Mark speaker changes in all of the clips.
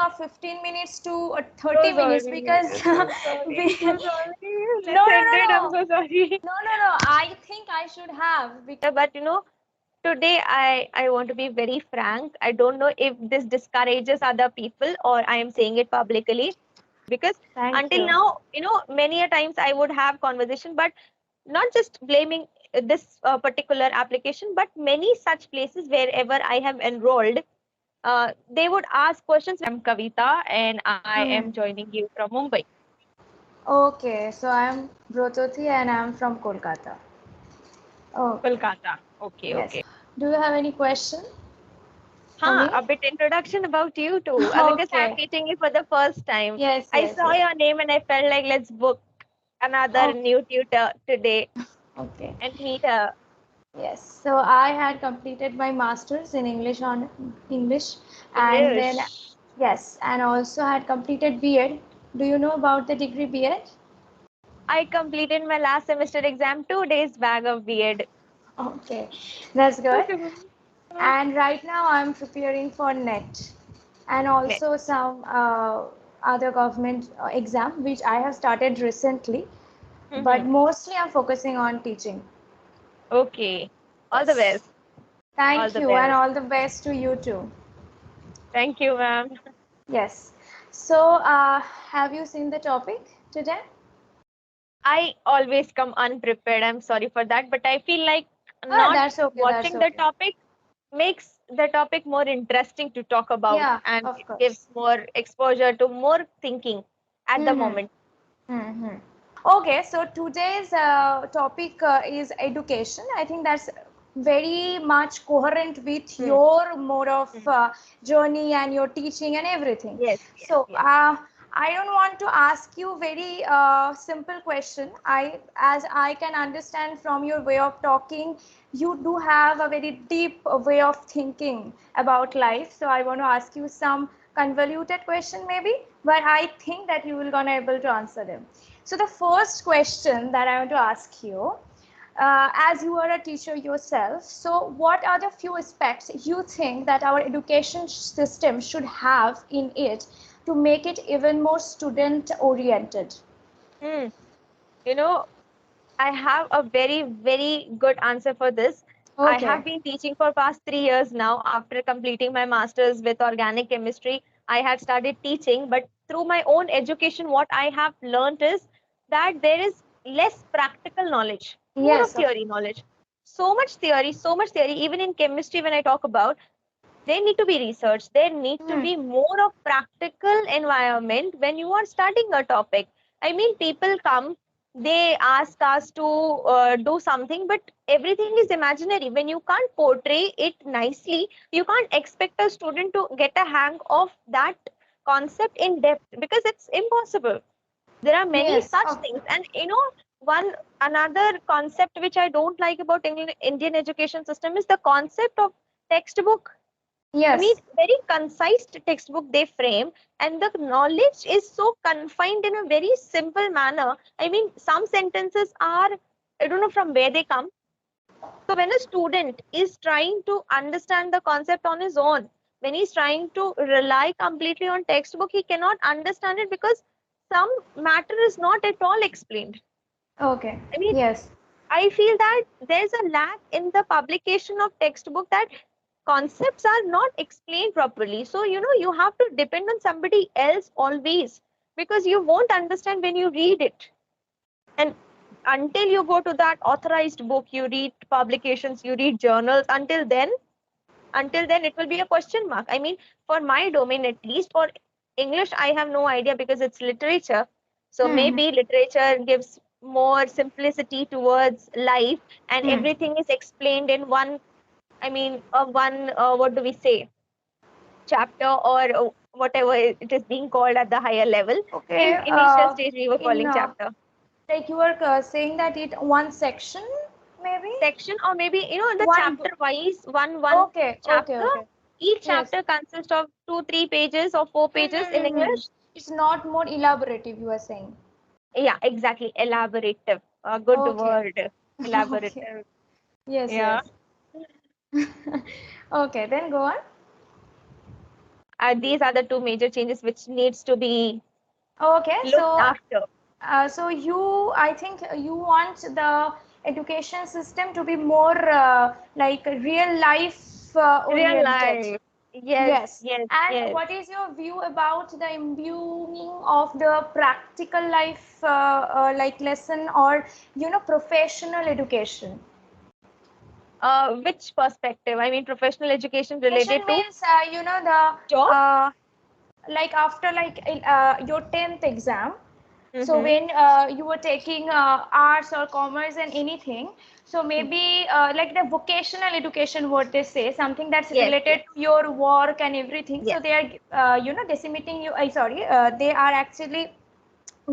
Speaker 1: of 15 minutes to 30
Speaker 2: So
Speaker 1: minutes
Speaker 2: sorry.
Speaker 1: because
Speaker 2: So sorry. So sorry.
Speaker 1: no,
Speaker 2: Let's
Speaker 1: no,
Speaker 2: end
Speaker 1: no,
Speaker 2: it. I'm
Speaker 1: no.
Speaker 2: so sorry.
Speaker 1: No, no, no. I think I should have.
Speaker 2: But today I want to be very frank. I don't know if this discourages other people or I am saying it publicly, because
Speaker 1: Thank
Speaker 2: until
Speaker 1: you.
Speaker 2: now, many a times I would have conversation, but not just blaming this particular application, but many such places wherever I have enrolled, they would ask questions. I'm Kavita and I am joining you from Mumbai.
Speaker 1: Okay, so I'm Brototi and I'm from Kolkata. Okay,
Speaker 2: Kolkata. Okay,
Speaker 1: yes.
Speaker 2: okay.
Speaker 1: Do you have any question for me?
Speaker 2: A bit introduction about you too. Because I'm
Speaker 1: Okay.
Speaker 2: meeting you for the first time.
Speaker 1: Yes,
Speaker 2: I
Speaker 1: yes,
Speaker 2: saw
Speaker 1: yes.
Speaker 2: your name and I felt like let's book another
Speaker 1: Okay.
Speaker 2: new tutor today
Speaker 1: Okay.
Speaker 2: and meet her.
Speaker 1: Yes. So I had completed my masters in English on English, and then
Speaker 2: English.
Speaker 1: yes, and also had completed B.Ed. Do you know about the degree B.Ed?
Speaker 2: I completed my last semester exam 2 days back of B.Ed.
Speaker 1: Okay, that's good.
Speaker 2: Okay.
Speaker 1: And right now I'm preparing for NET and also
Speaker 2: Next.
Speaker 1: some other government exam which I have started recently, but
Speaker 2: Mhm.
Speaker 1: mostly I'm focusing on teaching.
Speaker 2: Okay. All the
Speaker 1: Yes.
Speaker 2: best. All
Speaker 1: Thank
Speaker 2: the
Speaker 1: you and
Speaker 2: best.
Speaker 1: all the best to you too.
Speaker 2: Thank you, ma'am.
Speaker 1: Yes. So, have you seen the topic today?
Speaker 2: I always come unprepared. I'm sorry for that, but I feel like
Speaker 1: Ah,
Speaker 2: not
Speaker 1: that's okay. That's
Speaker 2: watching the
Speaker 1: okay.
Speaker 2: topic makes the topic more interesting to talk about,
Speaker 1: Yeah,
Speaker 2: and
Speaker 1: of
Speaker 2: it gives
Speaker 1: course.
Speaker 2: more exposure to more thinking at the
Speaker 1: Mm-hmm.
Speaker 2: moment.
Speaker 1: Mm-hmm. Okay, so today's topic is education. I think that's very much coherent with
Speaker 2: Hmm.
Speaker 1: your mode of
Speaker 2: Hmm.
Speaker 1: journey and your teaching and everything.
Speaker 2: Yes, yes,
Speaker 1: So
Speaker 2: yes.
Speaker 1: I don't want to ask you very simple question. As I can understand from your way of talking, you do have a very deep way of thinking about life. So I want to ask you some convoluted question maybe, but I think that you will gonna able to answer them. So the first question that I want to ask you, as you are a teacher yourself, so what are the few aspects you think that our education system should have in it to make it even more student oriented?
Speaker 2: Hmm. You know, I have a very, very good answer for this. I
Speaker 1: Okay.
Speaker 2: have been teaching for past 3 years now. After completing my master's with organic chemistry, I had started teaching, but through my own education, what I have learned is that there is less practical knowledge, more of
Speaker 1: Yes.
Speaker 2: theory knowledge. So much theory. Even in chemistry, when I talk about, there need to be research. There need to
Speaker 1: Hmm.
Speaker 2: be more of practical environment when you are studying a topic. I mean, people come, they ask us to do something, but everything is imaginary. When you can't portray it nicely, you can't expect a student to get a hang of that concept in depth, because it's impossible. There are many
Speaker 1: Yes.
Speaker 2: such things. And one another concept which I don't like about Indian education system is the concept of textbook. I mean,
Speaker 1: Yes.
Speaker 2: very concise textbook they frame, and the knowledge is so confined in a very simple manner. I mean, some sentences are, I don't know from where they come. So, when a student is trying to understand the concept on his own, when he's trying to rely completely on textbook, he cannot understand it because some matter is not at all explained.
Speaker 1: Okay.
Speaker 2: I mean,
Speaker 1: Yes.
Speaker 2: I feel that there's a lack in the publication of textbook, that concepts are not explained properly. So, you have to depend on somebody else always, because you won't understand when you read it. And until you go to that authorized book, you read publications, you read journals, until then it will be a question mark. I mean, for my domain, at least for English, I have no idea because it's literature. So
Speaker 1: Hmm.
Speaker 2: maybe literature gives more simplicity towards life, and
Speaker 1: Hmm.
Speaker 2: everything is explained in one, I mean, one, what do we say, chapter, or whatever it is being called at the higher level.
Speaker 1: Okay.
Speaker 2: In initial stage, we were
Speaker 1: In
Speaker 2: calling chapter.
Speaker 1: like you were saying that it one section maybe
Speaker 2: Section, or maybe the
Speaker 1: one
Speaker 2: chapter wise, one
Speaker 1: okay, okay,
Speaker 2: chapter.
Speaker 1: okay.
Speaker 2: Each
Speaker 1: Yes.
Speaker 2: chapter consists of 2 3 pages or 4 pages in
Speaker 1: Mm-hmm.
Speaker 2: English.
Speaker 1: It's not more elaborative, you are saying.
Speaker 2: Yeah, exactly, elaborative, a good
Speaker 1: Okay.
Speaker 2: word.
Speaker 1: Okay.
Speaker 2: Elaborative.
Speaker 1: Yes,
Speaker 2: Yeah.
Speaker 1: yes. Okay, then go on.
Speaker 2: These are the two major changes which needs to be
Speaker 1: Okay,
Speaker 2: looked after.
Speaker 1: so I think you want the education system to be more like real life
Speaker 2: Real
Speaker 1: oriented.
Speaker 2: life. Yes,
Speaker 1: Yes.
Speaker 2: yes,
Speaker 1: And
Speaker 2: yes.
Speaker 1: what is your view about the imbuing of the practical life like lesson or professional education?
Speaker 2: Which perspective? I mean, professional education
Speaker 1: Education
Speaker 2: related to
Speaker 1: means the
Speaker 2: job?
Speaker 1: like after like your 10th exam. So
Speaker 2: Mm-hmm.
Speaker 1: when you were taking arts or commerce and anything, so maybe like the vocational education, what they say, something that's
Speaker 2: Yes,
Speaker 1: related
Speaker 2: yes,
Speaker 1: to your work and everything. So
Speaker 2: yes.
Speaker 1: they are decimating you. Sorry, they are actually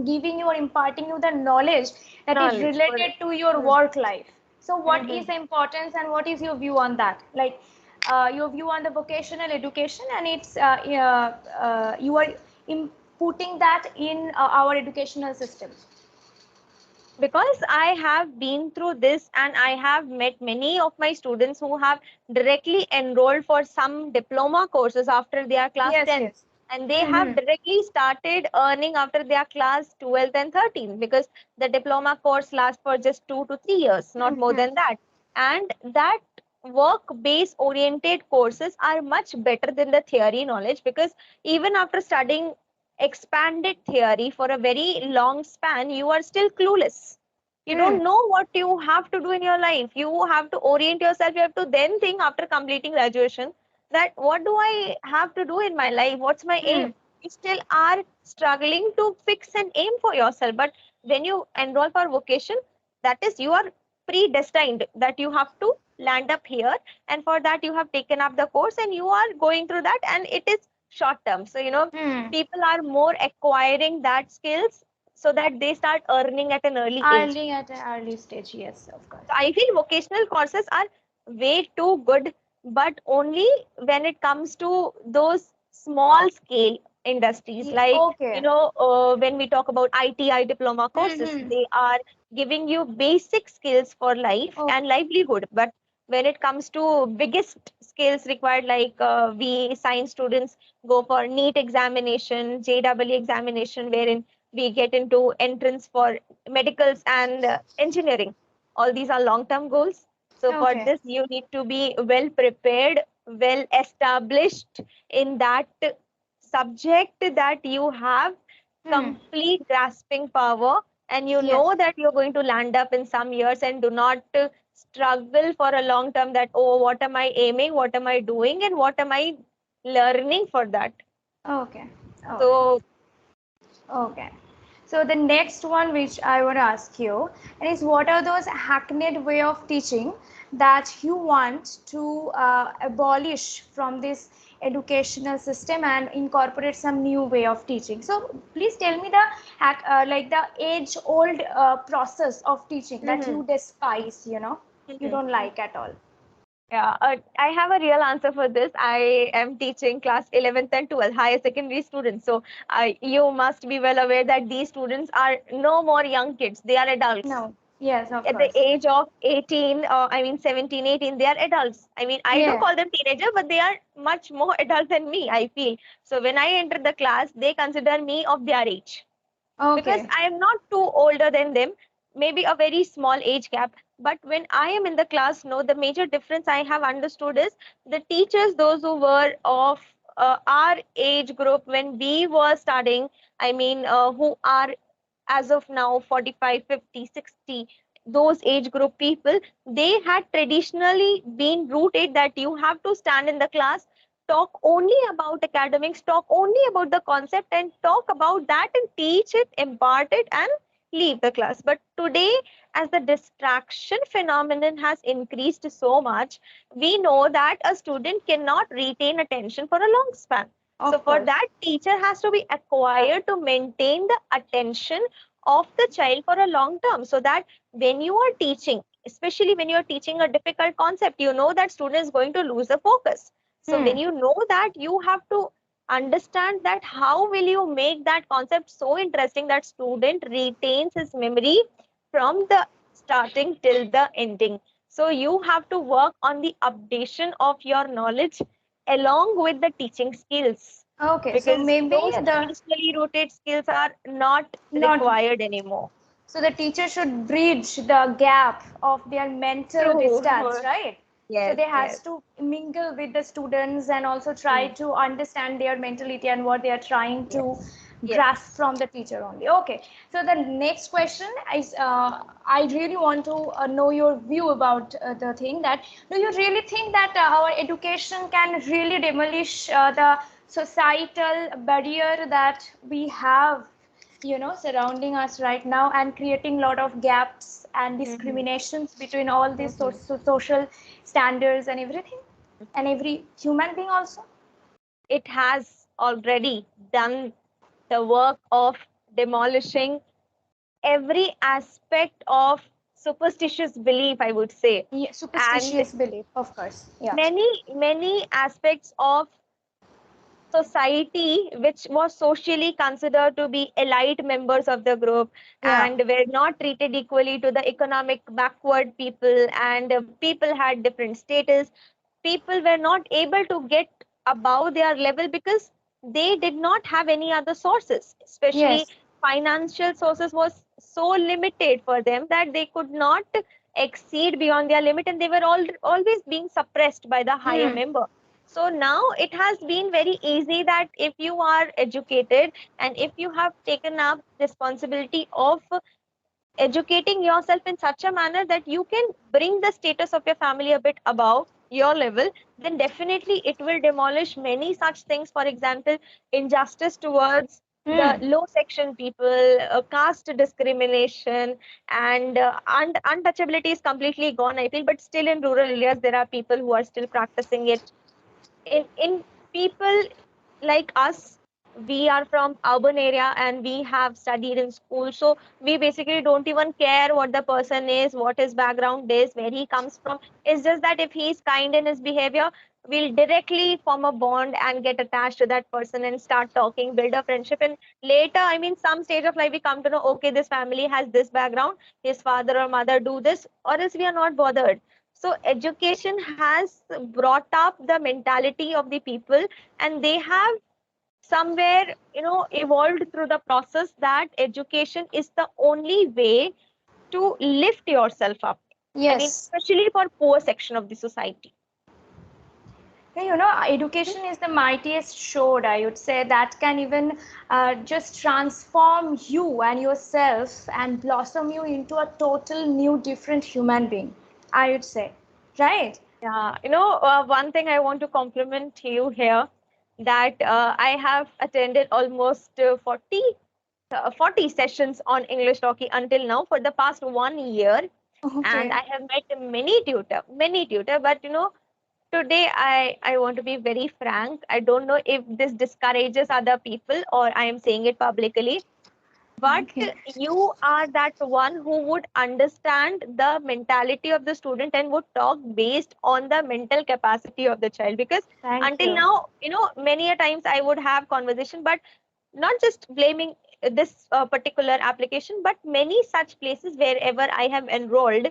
Speaker 1: giving you or imparting you the knowledge that is
Speaker 2: Knowledge for.
Speaker 1: related to your
Speaker 2: Mm-hmm.
Speaker 1: work life. So what is
Speaker 2: Mm-hmm.
Speaker 1: the importance and what is your view on that, like your view on the vocational education, and it's you are putting that in our educational system.
Speaker 2: Because I have been through this and I have met many of my students who have directly enrolled for some diploma courses after their class
Speaker 1: Yes,
Speaker 2: 10th,
Speaker 1: yes.
Speaker 2: and they have
Speaker 1: Mm-hmm.
Speaker 2: directly started earning after their class 12th and 13th, because the diploma course lasts for just 2 to 3 years, not more
Speaker 1: Mm-hmm.
Speaker 2: than that. And that work based oriented courses are much better than the theory knowledge, because even after studying expanded theory for a very long span, you are still clueless. You
Speaker 1: Hmm.
Speaker 2: don't know what you have to do in your life. You have to orient yourself. You have to then think after completing graduation that what do I have to do in my life? What's my
Speaker 1: Hmm.
Speaker 2: aim? You still are struggling to fix an aim for yourself. But when you enroll for vocation, that is, you are predestined that you have to land up here. And for that, you have taken up the course and you are going through that. And it is short term. So,
Speaker 1: Hmm.
Speaker 2: people are more acquiring that skills so that they start earning at an early age.
Speaker 1: Early at an early stage, yes, of course.
Speaker 2: So I feel vocational courses are way too good, but only when it comes to those small scale industries. Like,
Speaker 1: Okay.
Speaker 2: when we talk about ITI diploma courses,
Speaker 1: Mm-hmm.
Speaker 2: they are giving you basic skills for life
Speaker 1: Okay.
Speaker 2: and livelihood. But when it comes to biggest skills required, like we science students go for NEET examination, JEE examination, wherein we get into entrance for medicals and engineering. All these are long term goals. So for
Speaker 1: Okay.
Speaker 2: this, you need to be well prepared, well established in that subject, that you have
Speaker 1: Hmm.
Speaker 2: complete grasping power, and you
Speaker 1: Yes.
Speaker 2: know that you're going to land up in some years, and do not struggle for a long term that, oh, what am I aiming, what am I doing, and what am I learning for that.
Speaker 1: Okay. Okay.
Speaker 2: So
Speaker 1: Okay. So the next one which I want to ask you is, what are those hackneyed way of teaching that you want to abolish from this educational system and incorporate some new way of teaching? So please tell me the like the age old process of teaching that
Speaker 2: mhm,
Speaker 1: you despise, you
Speaker 2: mhm.
Speaker 1: don't like at all.
Speaker 2: Yeah, I have a real answer for this. I am teaching class 11th and 12th, higher secondary students. So you must be well aware that these students are no more young kids. They are adults.
Speaker 1: No. Yes, of
Speaker 2: At the
Speaker 1: course.
Speaker 2: age of 18, I mean 17, 18, they are adults. I mean, I do
Speaker 1: Yeah.
Speaker 2: call them teenager, but they are much more adult than me, I feel. So when I enter the class, they consider me of their age, because
Speaker 1: Okay.
Speaker 2: I am not too older than them, maybe a very small age gap. But when I am in the class, no, the major difference I have understood is the teachers, those who were of our age group when we were studying, I mean, who are as of now 45, 50, 60, those age group people, they had traditionally been rooted that you have to stand in the class, talk only about academics, talk only about the concept, and talk about that and teach it, impart it, and leave the class. But today, as the distraction phenomenon has increased so much, we know that a student cannot retain attention for a long span. So
Speaker 1: Of
Speaker 2: for
Speaker 1: course.
Speaker 2: that, teacher has to be acquired to maintain the attention of the child for a long term, so that when you are teaching, especially when you are teaching a difficult concept, you know that student is going to lose the focus. So
Speaker 1: Hmm.
Speaker 2: when you know that, you have to understand that how will you make that concept so interesting that student retains his memory from the starting till the ending. So you have to work on the updation of your knowledge along with the teaching skills,
Speaker 1: Okay, so
Speaker 2: because
Speaker 1: maybe
Speaker 2: those
Speaker 1: the
Speaker 2: traditionally rooted skills are not
Speaker 1: not
Speaker 2: required anymore.
Speaker 1: so the teacher should bridge the gap of their mental
Speaker 2: True.
Speaker 1: distance, right? So
Speaker 2: Yes,
Speaker 1: they
Speaker 2: yes.
Speaker 1: has to mingle with the students and also try
Speaker 2: Hmm.
Speaker 1: to understand their mentality and what they are trying
Speaker 2: Yes,
Speaker 1: to
Speaker 2: yes.
Speaker 1: grasp from the teacher only. Okay. So the next question is, I really want to know your view about the thing that do you really think that our education can really demolish the societal barrier that we have surrounding us right now and creating a lot of gaps and
Speaker 2: Hmm.
Speaker 1: discriminations between all these
Speaker 2: Hmm.
Speaker 1: social standards and everything and every human being also.
Speaker 2: It has already done the work of demolishing every aspect of superstitious belief, I would say,
Speaker 1: Yeah,
Speaker 2: and
Speaker 1: superstitious belief, of course. Yeah.
Speaker 2: many aspects of society which was socially considered to be elite members of the group
Speaker 1: Yeah.
Speaker 2: and were not treated equally to the economic backward people, and people had different status. People were not able to get above their level because they did not have any other sources, especially
Speaker 1: Yes.
Speaker 2: financial sources was so limited for them that they could not exceed beyond their limit, and they were always being suppressed by the higher
Speaker 1: Hmm.
Speaker 2: member. So now it has been very easy that if you are educated and if you have taken up responsibility of educating yourself in such a manner that you can bring the status of your family a bit above your level, then definitely it will demolish many such things. For example, injustice towards the
Speaker 1: Hmm.
Speaker 2: low section people, caste discrimination, and untouchability is completely gone, I feel. But still, in rural areas, there are people who are still practicing it. In people like us, we are from urban area and we have studied in school, so we basically don't even care what the person is, what his background is, where he comes from. It's just that if he is kind in his behavior, we'll directly form a bond and get attached to that person and start talking, build a friendship, and later, I mean, some stage of life we come to know, okay, this family has this background, his father or mother do this, or else we are not bothered. So education has brought up the mentality of the people, and they have somewhere, evolved through the process that education is the only way to lift yourself up. I mean,
Speaker 1: Yes.
Speaker 2: especially for poor section of the society.
Speaker 1: Education is the mightiest sword, I would say, that can even just transform you and yourself and blossom you into a total new, different human being, I would say. Right?
Speaker 2: Yeah, one thing I want to compliment you here, that I have attended almost 40 sessions on English Talkie until now for the past 1 year, and
Speaker 1: Okay.
Speaker 2: I have met many tutor. But today I want to be very frank. I don't know if this discourages other people or I am saying it publicly, but
Speaker 1: Okay.
Speaker 2: you are that one who would understand the mentality of the student and would talk based on the mental capacity of the child. Because
Speaker 1: Thank
Speaker 2: until
Speaker 1: you.
Speaker 2: now, many a times I would have conversation, but not just blaming this particular application, but many such places wherever I have enrolled,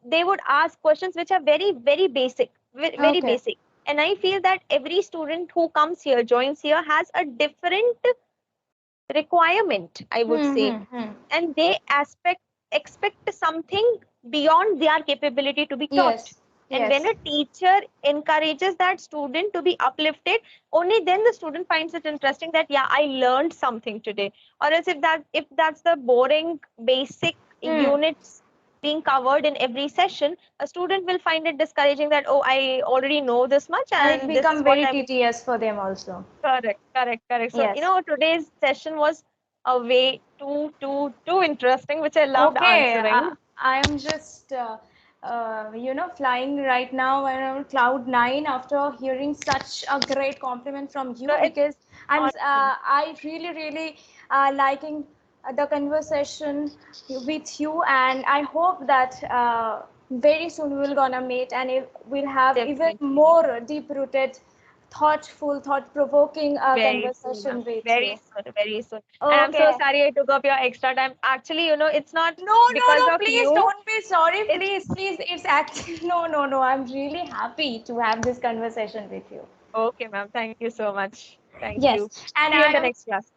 Speaker 2: they would ask questions which are very, very basic, very
Speaker 1: Okay.
Speaker 2: basic. And I feel that every student who comes here, joins here, has a different requirement, I would say,
Speaker 1: Hmm.
Speaker 2: and they expect something beyond their capability to be taught.
Speaker 1: Yes.
Speaker 2: And when
Speaker 1: Yes.
Speaker 2: a teacher encourages that student to be uplifted, only then the student finds it interesting that, yeah, I learned something today. Or else if that's the boring basic
Speaker 1: Hmm.
Speaker 2: units being covered in every session, a student will find it discouraging that, oh, I already know this much
Speaker 1: And it
Speaker 2: and this is
Speaker 1: become
Speaker 2: what
Speaker 1: very
Speaker 2: I'm.
Speaker 1: tedious for them also.
Speaker 2: Correct. So,
Speaker 1: Yes.
Speaker 2: today's session was a way too interesting, which I loved
Speaker 1: Okay,
Speaker 2: answering.
Speaker 1: I am just, flying right now around cloud nine after hearing such a great compliment from
Speaker 2: So
Speaker 1: you
Speaker 2: it's
Speaker 1: because
Speaker 2: awesome.
Speaker 1: I really liking the conversation with you, and I hope that very soon we'll gonna meet and we'll have even
Speaker 2: Definitely.
Speaker 1: more deep rooted thoughtful, thought-provoking
Speaker 2: Very soon,
Speaker 1: conversation
Speaker 2: ma'am.
Speaker 1: with
Speaker 2: Very
Speaker 1: you.
Speaker 2: soon, very soon. And I'm so
Speaker 1: Okay.
Speaker 2: sorry I took up your extra time. Actually, it's not
Speaker 1: No, no,
Speaker 2: because
Speaker 1: no,
Speaker 2: of
Speaker 1: please
Speaker 2: you.
Speaker 1: don't be sorry.
Speaker 2: It's
Speaker 1: Please, please. It's actually, no, no, no. I'm really happy to have this conversation with you.
Speaker 2: okay, ma'am. Thank you so much. Thank
Speaker 1: Yes,
Speaker 2: you.
Speaker 1: and
Speaker 2: See you in
Speaker 1: I
Speaker 2: the
Speaker 1: am,
Speaker 2: next class.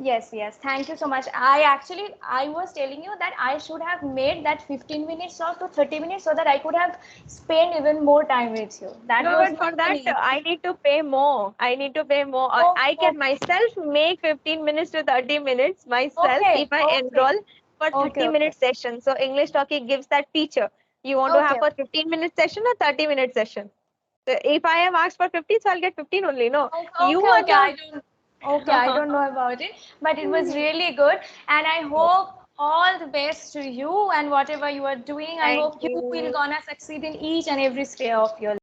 Speaker 1: yes, yes. Thank you so much. I was telling you that I should have made that 15 minutes or to 30 minutes so that I could have spent even more time with you. That
Speaker 2: No,
Speaker 1: was
Speaker 2: but
Speaker 1: my
Speaker 2: for that,
Speaker 1: belief.
Speaker 2: I need to pay more. I need to pay more.
Speaker 1: Oh,
Speaker 2: I can myself make 15 minutes to 30 minutes myself if
Speaker 1: okay,
Speaker 2: I
Speaker 1: okay,
Speaker 2: enroll for
Speaker 1: okay,
Speaker 2: 30-minute session. So English Talkie gives that feature. You want to have
Speaker 1: okay,
Speaker 2: a 15-minute session or 30-minute session? So if I have asked for 15, so I'll get 15 only. No,
Speaker 1: okay,
Speaker 2: you
Speaker 1: okay,
Speaker 2: are
Speaker 1: okay. I
Speaker 2: the
Speaker 1: don't, okay, I don't know about it, but it was really good, and I hope all the best to you and whatever you are doing. I
Speaker 2: Thank
Speaker 1: hope you will
Speaker 2: you.
Speaker 1: gonna succeed in each and every sphere of your life.